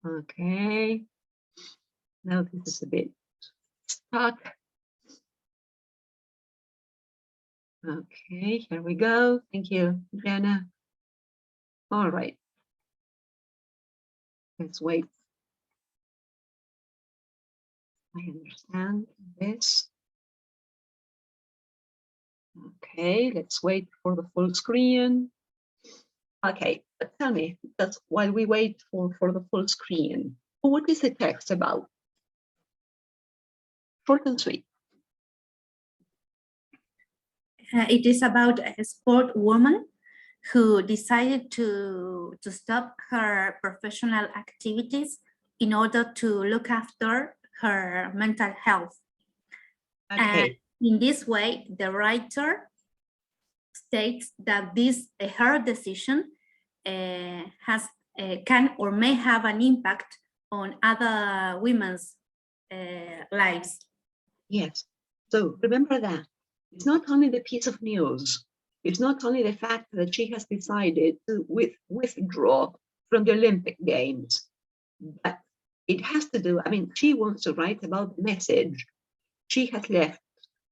Okay. Now this is a bit stuck. Okay, here we go. Thank you, Adriana. All right. Let's wait. I understand this. Okay, let's wait for the full screen. Okay, but tell me, that's while we wait for the full screen, what is the text about? Short and sweet. It is about a sport woman who decided to stop her professional activities in order to look after her mental health. Okay. And in this way, the writer states that this her decision can or may have an impact on other women's lives. Yes. So remember that it's not only the piece of news. It's not only the fact that she has decided to withdraw from the Olympic Games, but it has to do, I mean, she wants to write about the message she has left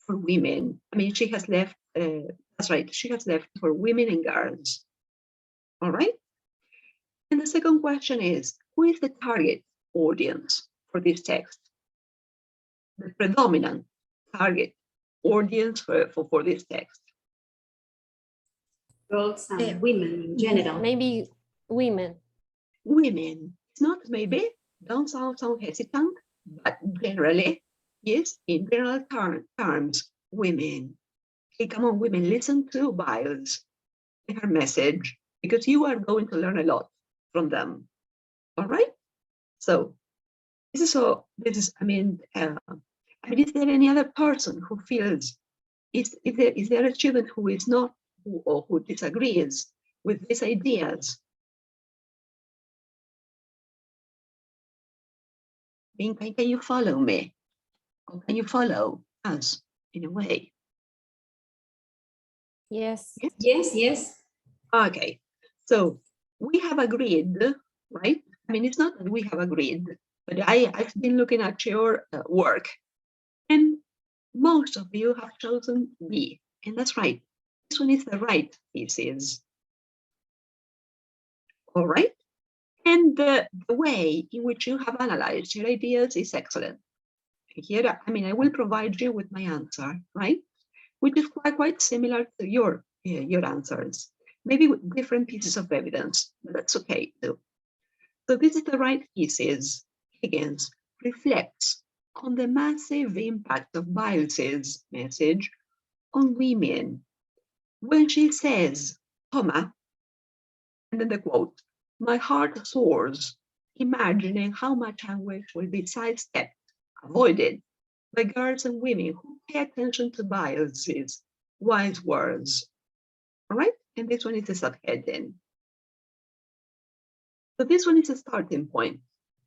for women. I mean, she has left, that's right, she has left for women and girls. All right? And the second question is, who is the target audience for this text? The predominant target audience for this text? Girls and women in general. Maybe women. Women. It's not maybe, don't sound hesitant, but generally, yes, in general terms, women. Hey, come on, women, listen to Biles and her message, because you are going to learn a lot from them. All right? So, is there any other person who feels, is there a student who is not, who disagrees with these ideas? Can you follow me? Or can you follow us in a way? Yes. Yes, yes. Okay, so we have agreed, right? I mean, it's not that we have agreed, but I've been looking at your work, and most of you have chosen B, and that's right. This one is the right thesis. All right? And the way in which you have analyzed your ideas is excellent. Here, I mean, I will provide you with my answer, right? Which is quite similar to your answers, maybe with different pieces of evidence, but that's okay too. So this is the right thesis. Higgins reflects on the massive impact of Biles's message on women when she says, comma, and then the quote, "My heart soars, imagining how much anguish will be sidestepped, avoided by girls and women who pay attention to Biles's wise words." All right, and this one is a subheading. So this one is a starting point,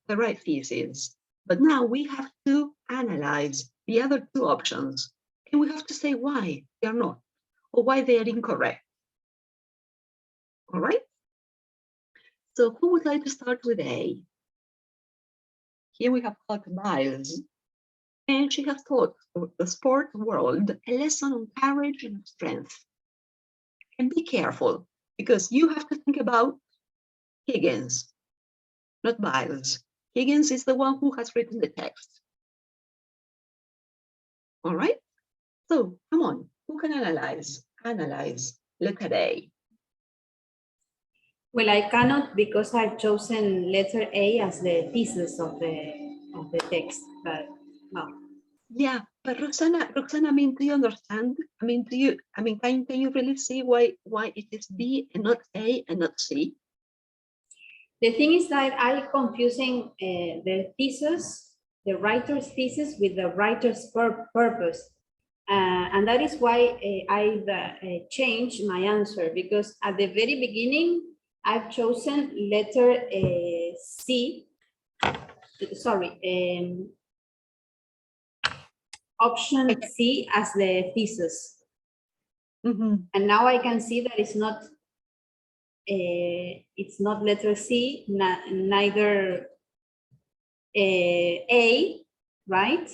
the right thesis. But now we have to analyze the other two options, and we have to say why they are not, or why they are incorrect. All right? So who would like to start with A? Here we have got Biles, and she has taught the sport world a lesson on courage and strength. And be careful, because you have to think about Higgins, not Biles. Higgins is the one who has written the text. All right? So come on, who can analyze? Analyze letter A. Well, I cannot because I've chosen letter A as the thesis of the text, but well. Yeah, but Roxana, I mean, do you understand? I mean, can you really see why it is B and not A and not C? The thing is that I'm confusing the thesis, the writer's thesis with the writer's purpose. And that is why I changed my answer, because at the very beginning, I've chosen letter C, sorry, option C as the thesis. Mm-hmm. And now I can see that it's not letter C, neither A, right?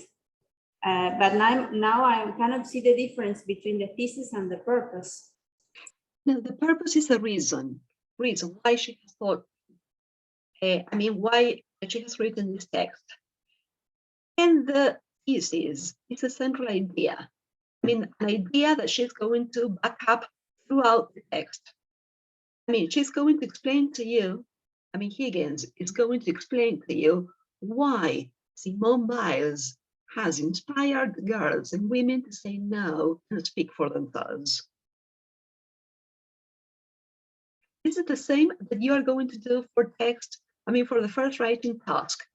But now I cannot see the difference between the thesis and the purpose. No, the purpose is the reason why she has thought, why she has written this text. And the thesis is a central idea. An idea that she's going to back up throughout the text. She's going to explain to you, Higgins is going to explain to you why Simone Biles has inspired girls and women to say no and speak for themselves. This is the same that you are going to do for text, for the first writing task.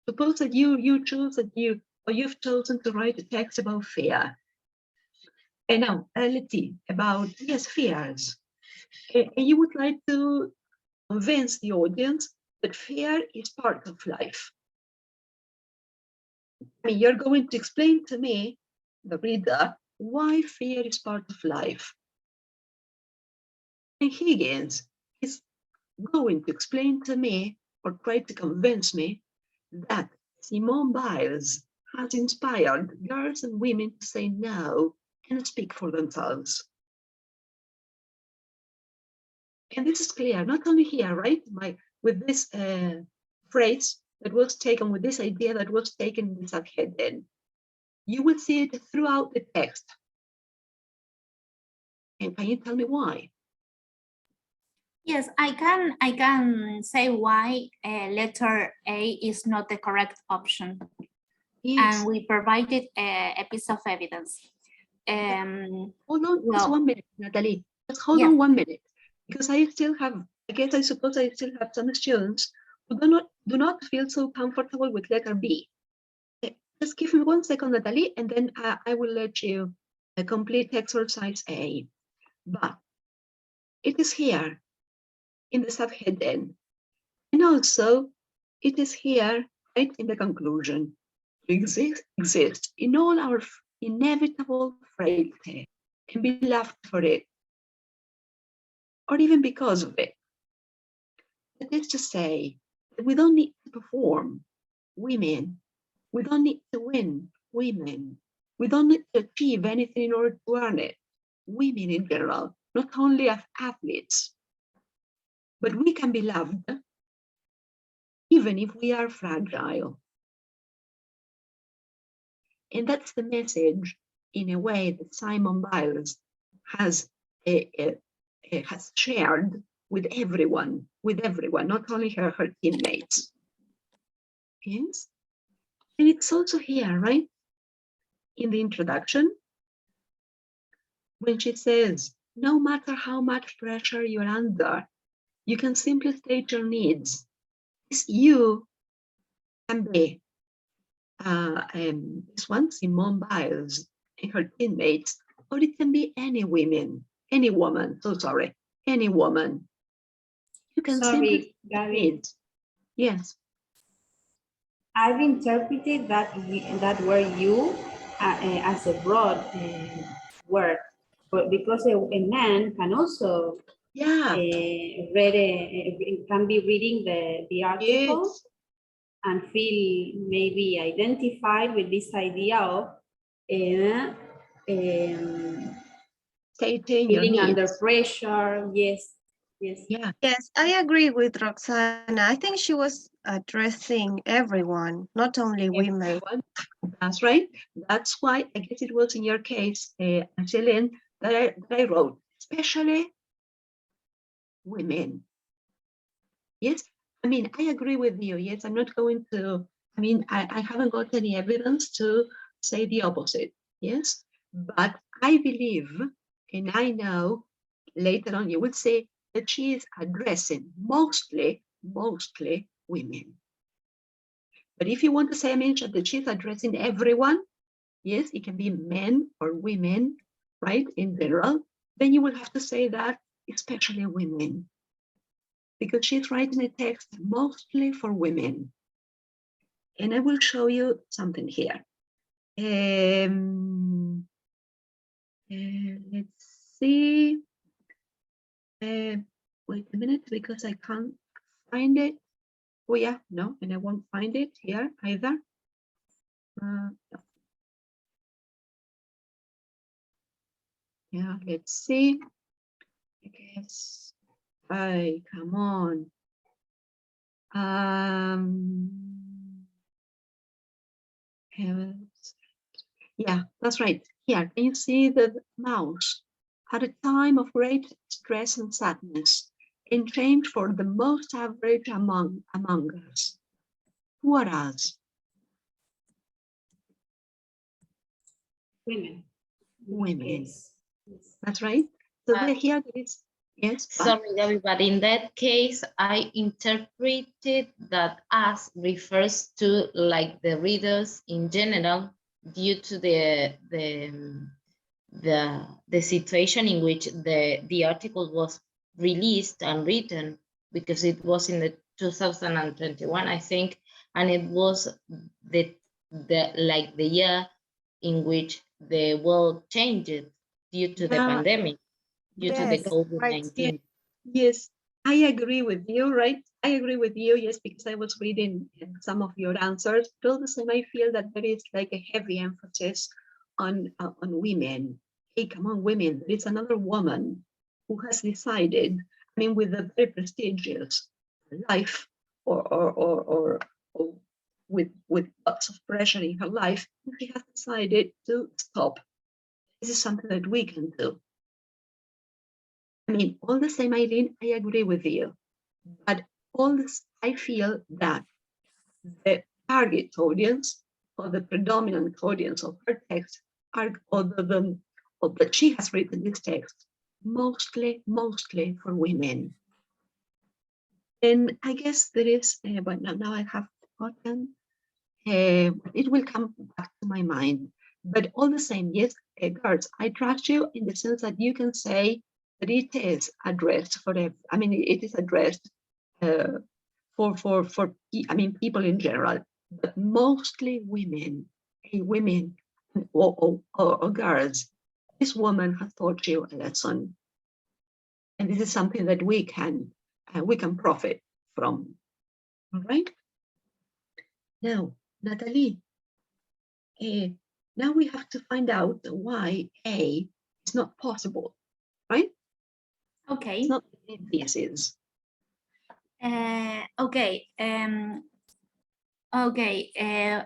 Suppose that you choose that you've chosen to write a text about fear. And now, let's see, about, yes, fears. And you would like to convince the audience that fear is part of life. You're going to explain to me, the reader, why fear is part of life. And Higgins is going to explain to me, or try to convince me, that Simone Biles has inspired girls and women to say no and speak for themselves. And this is clear, not only here, right? With this phrase that was taken, with this idea that was taken in the subheading. You will see it throughout the text. And can you tell me why? Yes, I can say why letter A is not the correct option. Yes. And we provided a piece of evidence. Hold on, well, just 1 minute, Natalie. Just hold on 1 minute, because I suppose I still have some students who do not feel so comfortable with letter B. Just give me 1 second, Natalie, and then I will let you complete exercise A. But it is here in the subheading, and also it is here right in the conclusion. To exist in all our inevitable frailty and be loved for it, or even because of it. That is to say that we don't need to perform, women. We don't need to win, women. We don't need to achieve anything in order to earn it, women in general, not only as athletes. But we can be loved even if we are fragile. And that's the message, in a way, that Simone Biles has shared with everyone, not only her teammates. Yes, and it's also here, right, in the introduction, when she says, no matter how much pressure you're under, you can simply state your needs. You can be this one, Simone Biles and her teammates, or it can be any woman. You can simply Gabby. Yes. I've interpreted that word "you" as a broad word, but because a man can also can be reading the article and feel maybe identified with this idea of stating feeling under pressure. Yes. Yeah. Yes, I agree with Roxana. I think she was addressing everyone, not only women. That's right. That's why I guess it was in your case, Angeline, that I wrote, especially women. Yes, I agree with you. Yes, I'm not going to, I haven't got any evidence to say the opposite. Yes, but I believe, and I know later on you will say that she is addressing mostly women. But if you want to say, that she's addressing everyone, yes, it can be men or women, right, in general, then you will have to say that, especially women, because she's writing a text mostly for women. And I will show you something here. Let's see. Wait a minute, because I can't find it. Oh yeah, no, and I won't find it here either. No. Yeah, let's see. I guess. Hey, come on. Yeah, that's right. Here, can you see the mouse? At a time of great stress and sadness, in change for the most average among us. Who are us? Women. Women. Yes. Yes. That's right. So here there is, yes. Sorry, Gabby, but in that case, I interpreted that as refers to like the readers in general, due to the situation in which the article was released and written, because it was in the 2021, I think, and it was the year in which the world changed due to the pandemic, due to the Yes, right. COVID-19. Yes, I agree with you, right? I agree with you, yes, because I was reading some of your answers. But all the same, I feel that there is like a heavy emphasis on women. Hey, come on, women. There is another woman who has decided, I mean, with a very prestigious life or with lots of pressure in her life, she has decided to stop. This is something that we can do. I mean, all the same, Eileen, I agree with you. But all this, I feel that the target audience or the predominant audience of her text are, or that she has written this text, mostly for women. And I guess there is, but now I have forgotten, it will come back to my mind. But all the same, yes, girls, I trust you in the sense that you can say that it is addressed for I mean, it is addressed for I mean, people in general, but mostly women, women or girls. This woman has taught you a lesson, and this is something that we can profit from. All right. Now, Natalie, now we have to find out why A is not possible, right? Okay. It's not this is. Okay. Okay.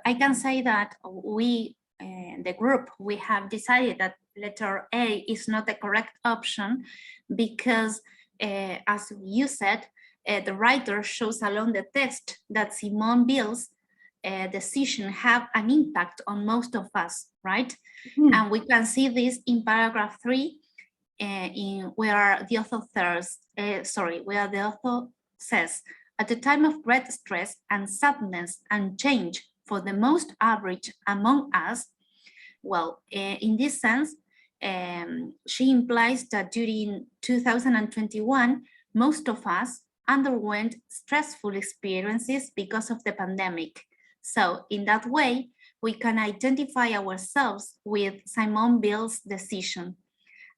I can say that we, the group, we have decided that letter A is not the correct option because, as you said, the writer shows along the text that Simone Bill's decision have an impact on most of us, right? Hmm. And we can see this in paragraph 3, where the author says, at the time of great stress and sadness and change for the most average among us. Well, in this sense, she implies that during 2021, most of us underwent stressful experiences because of the pandemic. So in that way, we can identify ourselves with Simone Bill's decision.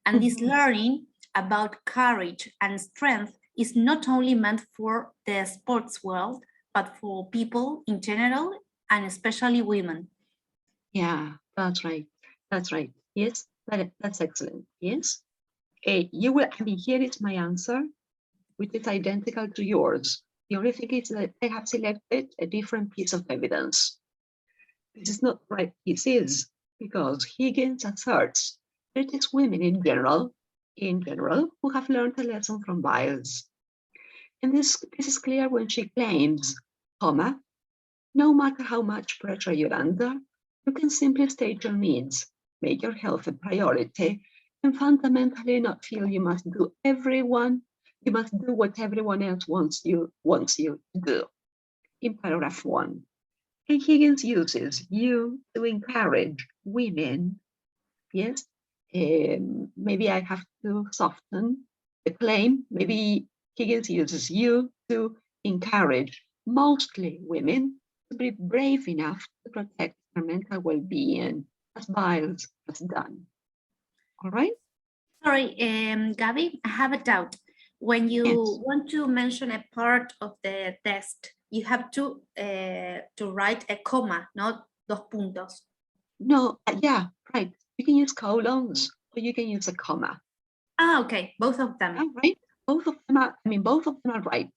And this learning about courage and strength is not only meant for the sports world, but for people in general, and especially women. Yeah, that's right. That's right. Yes, that's excellent. Yes. You will, I mean, here is my answer, which is identical to yours. The only thing is that I have selected a different piece of evidence. This is not right. This is because Higgins asserts that it is women in general, who have learned a lesson from Biles. And this is clear when she claims, comma, no matter how much pressure you're under, you can simply state your needs, make your health a priority, and fundamentally not feel you must do what everyone else wants you to do. In paragraph 1. And Higgins uses you to encourage women. Yes, maybe I have to soften the claim. Maybe Higgins uses you to encourage mostly women to be brave enough to protect their mental well-being, as Biles has done. All right? Sorry, Gabby, I have a doubt. When you want to mention a part of the text You have to write a comma, not dos puntos. No, yeah, right. You can use colons or you can use a comma. Ah, okay, both of them. Yeah, right? Both of them are, I mean, both of them are right,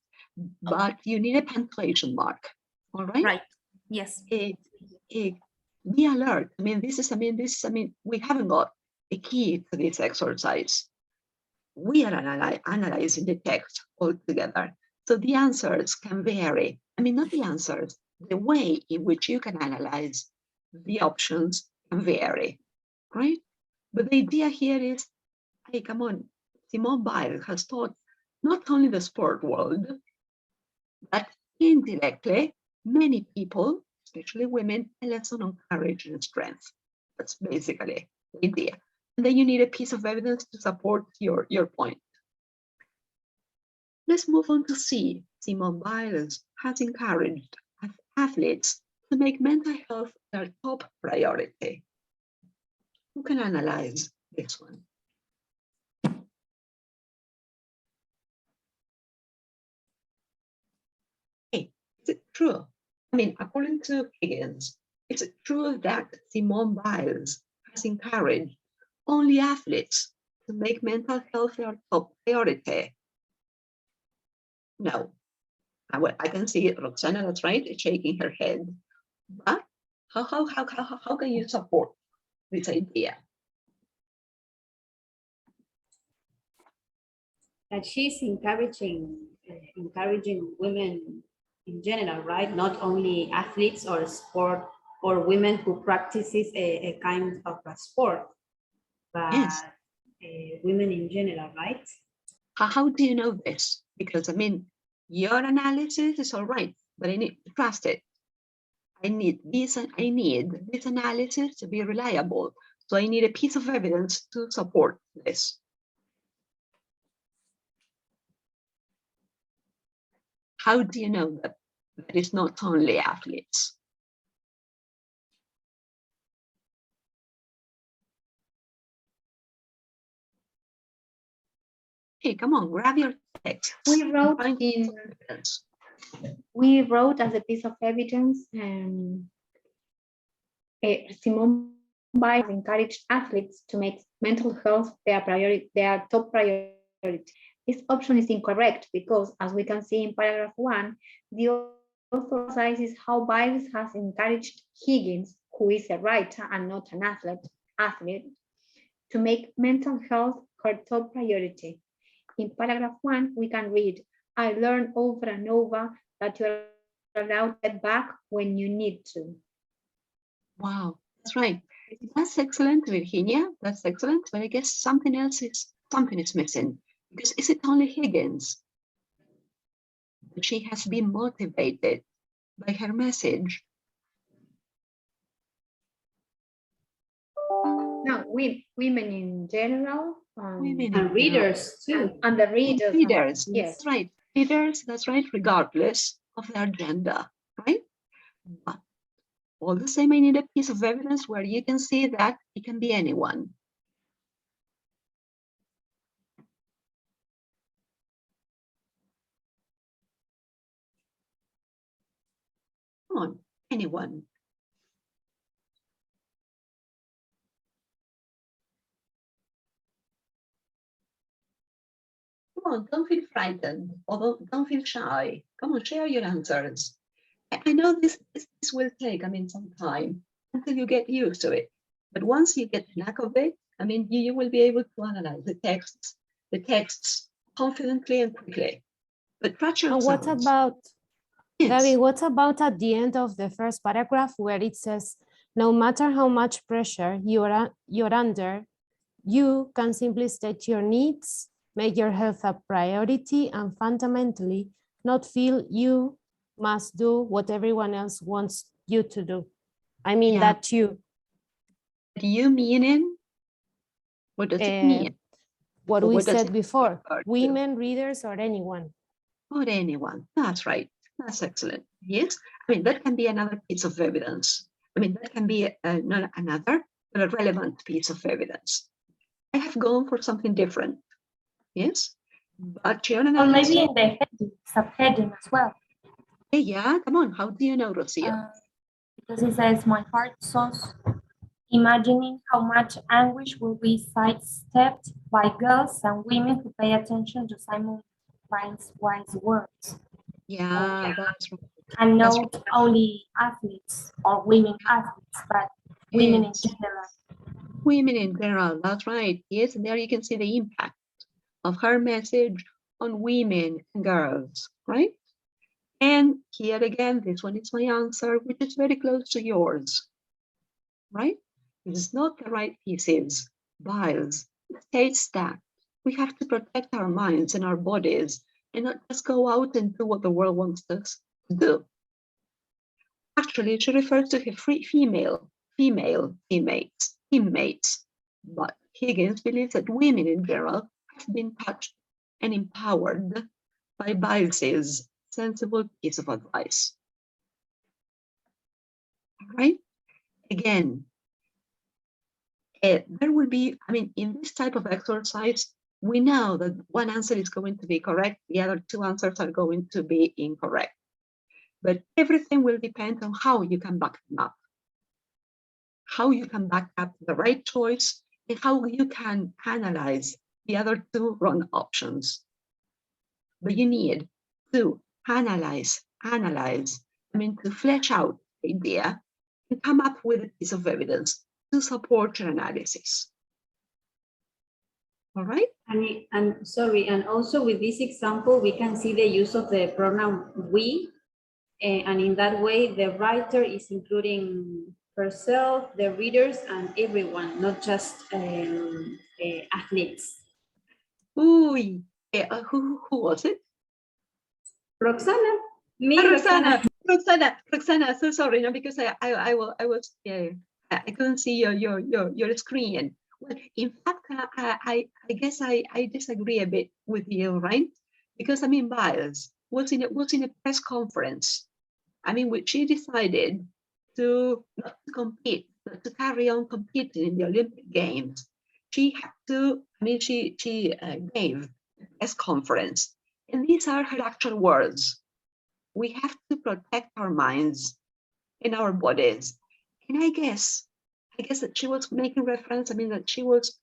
but you need a punctuation mark. All right? Right. Yes. Be alert. I mean, we haven't got a key to this exercise. We are analyzing the text altogether. So the answers can vary. I mean, not the answers, the way in which you can analyze the options can vary, right? But the idea here is, hey, come on, Simone Biles has taught not only the sport world, but indirectly, many people, especially women, a lesson on courage and strength. That's basically the idea. And then you need a piece of evidence to support your point. Let's move on to C. Simone Biles has encouraged athletes to make mental health their top priority. Who can analyze this one? Hey, is it true? I mean, according to Higgins, is it true that Simone Biles has encouraged only athletes to make mental health their top priority? No. I can see Roxana, that's right, shaking her head. But how can you support this idea? That she's encouraging women in general, right? Not only athletes or sport or women who practices a kind of a sport, but Yes. Women in general, right? How do you know this? Because I mean, your analysis is all right, but I need to trust it. I need this analysis to be reliable. So I need a piece of evidence to support this. How do you know that it's not only athletes? Hey, come on, grab your text. We wrote Find in evidence. we wrote as a piece of evidence Simone Biles encouraged athletes to make mental health their top priority. This option is incorrect because, as we can see in paragraph 1, the author emphasizes how Biles has encouraged Higgins, who is a writer and not an athlete, to make mental health her top priority. In paragraph 1, we can read, I learned over and over that you're allowed to get back when you need to. Wow, that's right. That's excellent, Virginia. That's excellent. But I guess something is missing. Because is it only Higgins? But she has been motivated by her message. No, women in general. Women And readers too. And the readers. Readers, Yes. that's right. Readers, that's right, regardless of their gender, right? But all the same, I need a piece of evidence where you can see that it can be anyone. Come on, anyone. Come on, don't feel frightened, or don't feel shy. Come on, share your answers. I know this will take, I mean, some time until you get used to it. But once you get the knack of it, I mean, you will be able to analyze the texts confidently and quickly. But trust your And what sounds. about, Yes. Gabby, what about at the end of the first paragraph where it says, no matter how much pressure you're under, you can simply state your needs, make your health a priority, and fundamentally not feel you must do what everyone else wants you to do. I mean, Yeah. that you. Do you meaning? What does it mean? What Or we what does said it before, refer to? women, readers, or anyone. Or anyone. That's right. That's excellent. Yes. I mean, that can be another piece of evidence. I mean, that can be not another, but a relevant piece of evidence. I have gone for something different. Yes. But your Or analysis. maybe in the heading, subheading as well. Hey, yeah, come on. How do you know, Rocio? Because it says my heart soars, imagining how much anguish will be sidestepped by girls and women who pay attention to Simon Fine's wise words. Yeah, that's right. And That's not only athletes or women athletes, but women in Yes. general. Women in general, that's right. Yes, and there you can see the impact of her message on women and girls, right? And here again, this one is my answer, which is very close to yours, right? It's not the right pieces, bias. It states that we have to protect our minds and our bodies and not just go out and do what the world wants us to do. Actually, she refers to her female teammates, but Higgins believes that women in general have been touched and empowered by biases. Sensible piece of advice. All right. Again, there will be, I mean, in this type of exercise, we know that one answer is going to be correct, the other two answers are going to be incorrect. But everything will depend on how you can back them up. How you can back up the right choice and how you can analyze the other two wrong options. But you need to analyze, I mean, to flesh out the idea and come up with a piece of evidence to support your analysis. All right? And sorry, and also with this example, we can see the use of the pronoun we, and in that way, the writer is including herself, the readers, and everyone, not just athletes. Ooh, who was it? Roxana, me, Roxana, so sorry, no, because I couldn't see your screen. Well, in fact, I guess I disagree a bit with you, right? Because I mean, Biles was in a press conference. I mean, which she decided to not to compete, but to carry on competing in the Olympic Games. She had to. I mean, she gave a press conference, and these are her actual words. We have to protect our minds and our bodies. And I guess that she was making reference, I mean, that she was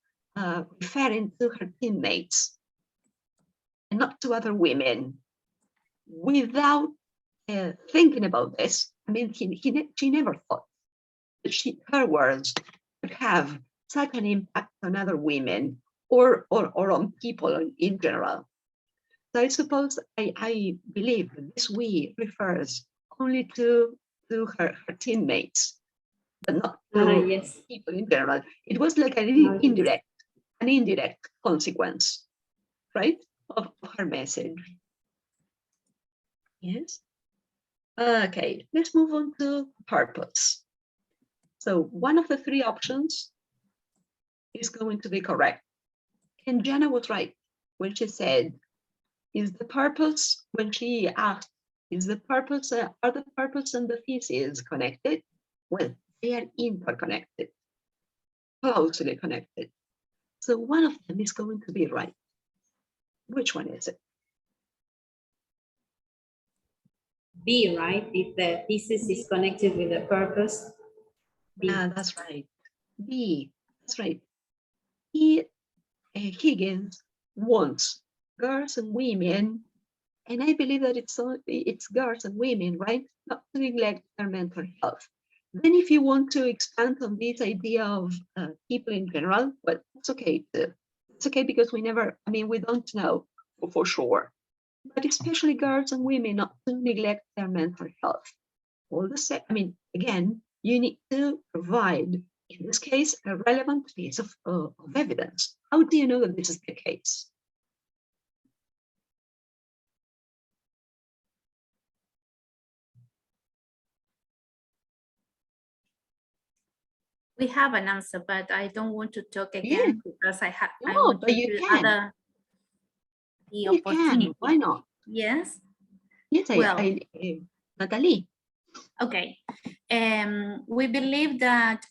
referring to her teammates and not to other women without thinking about this. I mean, she never thought that her words would have such an impact on other women or on people in general. So I suppose I believe that this we refers only to her teammates, but not to yes. people in general. It was like an indirect consequence, right, of her message. Yes. Okay, let's move on to purpose. So one of the three options is going to be correct. And Jenna was right when she said, is the purpose, when she asked, is the purpose, are the purpose and the thesis connected? Well, they are interconnected, closely connected. So one of them is going to be right. Which one is it? B, right? If the thesis is connected with the purpose. B. Yeah, that's right. B, that's right. Higgins wants girls and women, and I believe that it's girls and women, right? Not to neglect their mental health. Then if you want to expand on this idea of people in general, well, it's okay too. It's okay because we don't know for sure. But especially girls and women, not to neglect their mental health. All the same, I mean, again, you need to provide, in this case, a relevant piece of evidence. How do you know that this is the case? We have an answer, but I don't want to talk again because I No, want but to you do can. the You opportunity. can. Why not? Yes. Yes, Well, Natalie. Okay. We believe that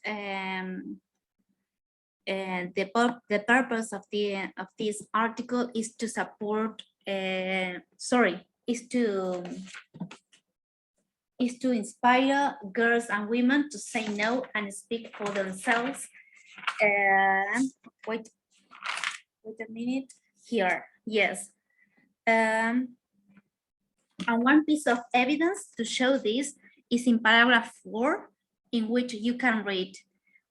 the purpose of this article is to support. Is to is to inspire girls and women to say no and speak for themselves. Wait a minute here. Yes. And one piece of evidence to show this is in paragraph 4, in which you can read,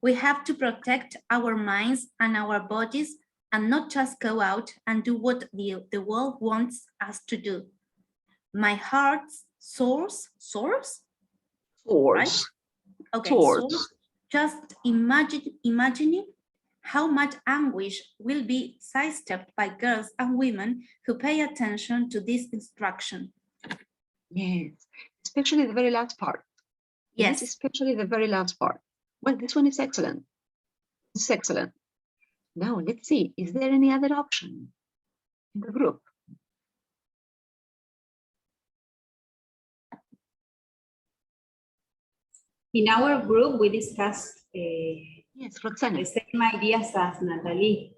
we have to protect our minds and our bodies and not just go out and do what the world wants us to do. My heart soars, right? Okay, soars. Just imagining how much anguish will be sidestepped by girls and women who pay attention to this instruction. Yes, especially the very last part. Yes, especially the very last part. Well, this one is excellent. It's excellent. Now let's see, is there any other option in the group? In our group, we discussed Yes, Roxana. the same ideas as Natalie.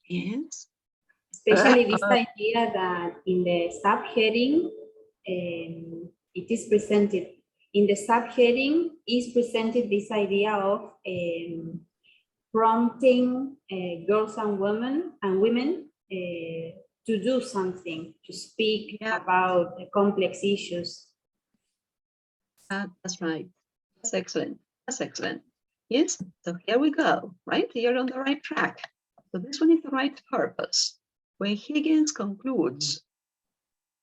Yes. Especially this idea that in the subheading, it is presented. In the subheading is presented this idea of prompting girls and women to do something, to speak about complex issues. That's right. That's excellent. That's excellent. Yes, so here we go, right? You're on the right track. So this one is the right purpose. When Higgins concludes,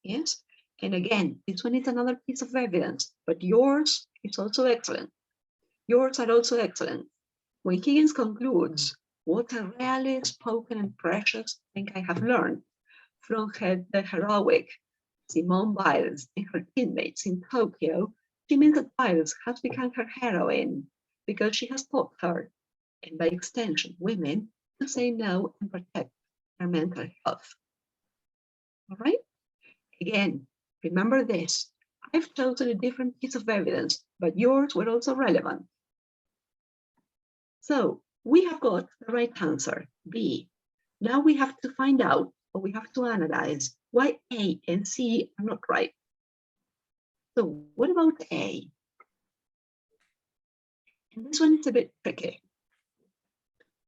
yes, and again, this one is another piece of evidence, but yours is also excellent. Yours are also excellent. When Higgins concludes, what a rarely spoken and precious thing I have learned from the heroic Simone Biles and her teammates in Tokyo, she means that Biles has become her heroine because she has taught her, and by extension, women, to say no and protect their mental health. All right? Again, remember this. I've chosen a different piece of evidence, but yours were also relevant. So we have got the right answer, B. Now we have to find out, or we have to analyze why A and C are not right. So what about A? And this one is a bit tricky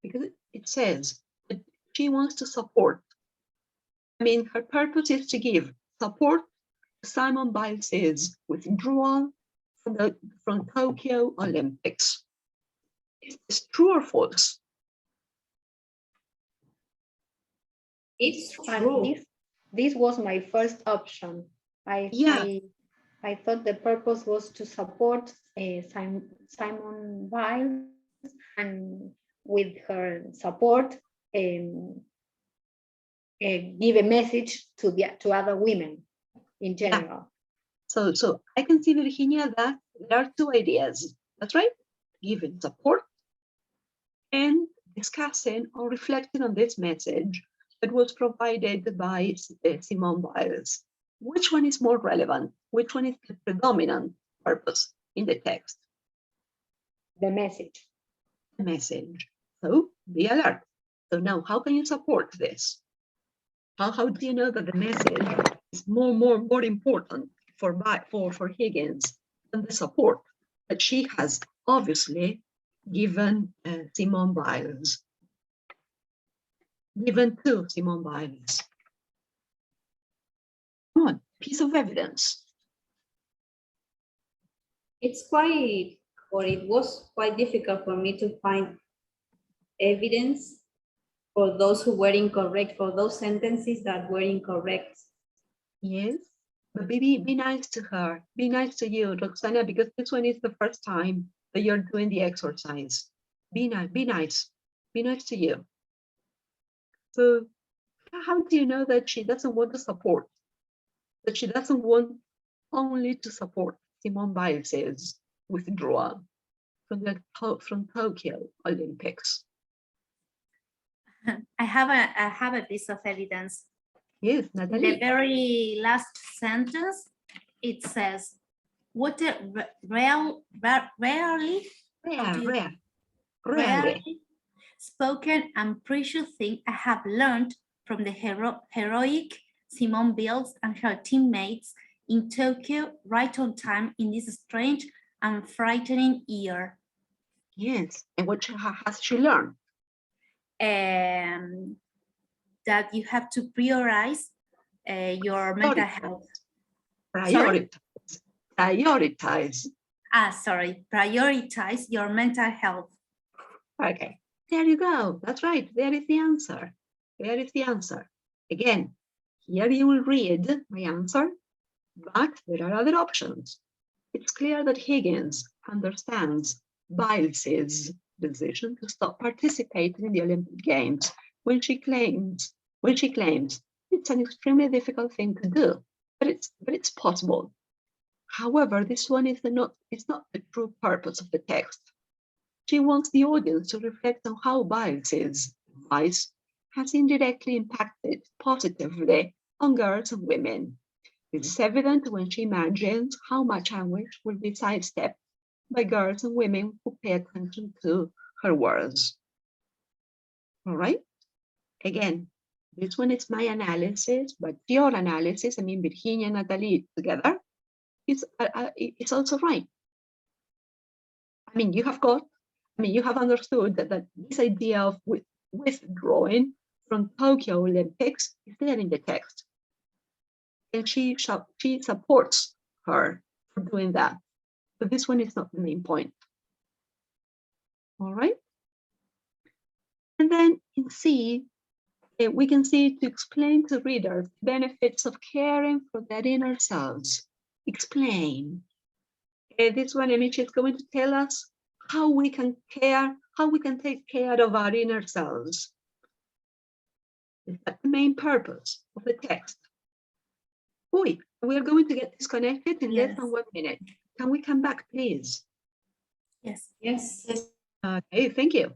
because it says that she wants to support. I mean, her purpose is to give support to Simone Biles' withdrawal from Tokyo Olympics. Is this true or false? It's true. This was my first option. I thought the purpose was to support Simone Biles, and with her support, give a message to other women in general. So I can see, Virginia, that there are two ideas. That's right, giving support and discussing or reflecting on this message that was provided by Simone Biles. Which one is more relevant? Which one is the predominant purpose in the text? The message. The message. So be alert. So now, how can you support this? How do you know that the message is more important for Higgins than the support that she has obviously given Simone Biles? Given to Simone Biles. Come on, piece of evidence. It was quite difficult for me to find evidence for those who were incorrect, for those sentences that were incorrect. Yes, but be nice to her. Be nice to you, Roxana, because this one is the first time that you're doing the exercise. Be nice, be nice to you. So how do you know that she doesn't want to support? That she doesn't want only to support Simone Biles' withdrawal from Tokyo Olympics? I have a piece of evidence. Yes, In Natalie. the very last sentence, it says, what a rarely spoken and precious thing I have learned from the heroic Simone Biles and her teammates in Tokyo right on time in this strange and frightening year. Yes, and what has she learned? That you have to prioritize your mental health. Prioritize. Prioritize. Sorry, prioritize your mental health. Okay, there you go. That's right. There is the answer. There is the answer. Again, here you will read my answer, but there are other options. It's clear that Higgins understands Biles's decision to stop participating in the Olympic Games when she claims it's an extremely difficult thing to do, but it's possible. However, this one is not the true purpose of the text. She wants the audience to reflect on how Biles's advice has indirectly impacted positively on girls and women. This is evident when she imagines how much anguish will be sidestepped by girls and women who pay attention to her words. All right? Again, this one is my analysis, but your analysis, I mean, Virginia and Natalie together, it's also right. I mean, you have understood that this idea of withdrawing from Tokyo Olympics is there in the text. And she supports her for doing that. But this one is not the main point. All right. And then in C, we can see to explain to readers the benefits of caring for their inner selves. Explain. This one, I mean, she's going to tell us how we can take care of our inner selves. Is that the main purpose of the text? We are going to get disconnected in less than 1 minute. Can we come back, please? Yes. Yes. Okay, thank you.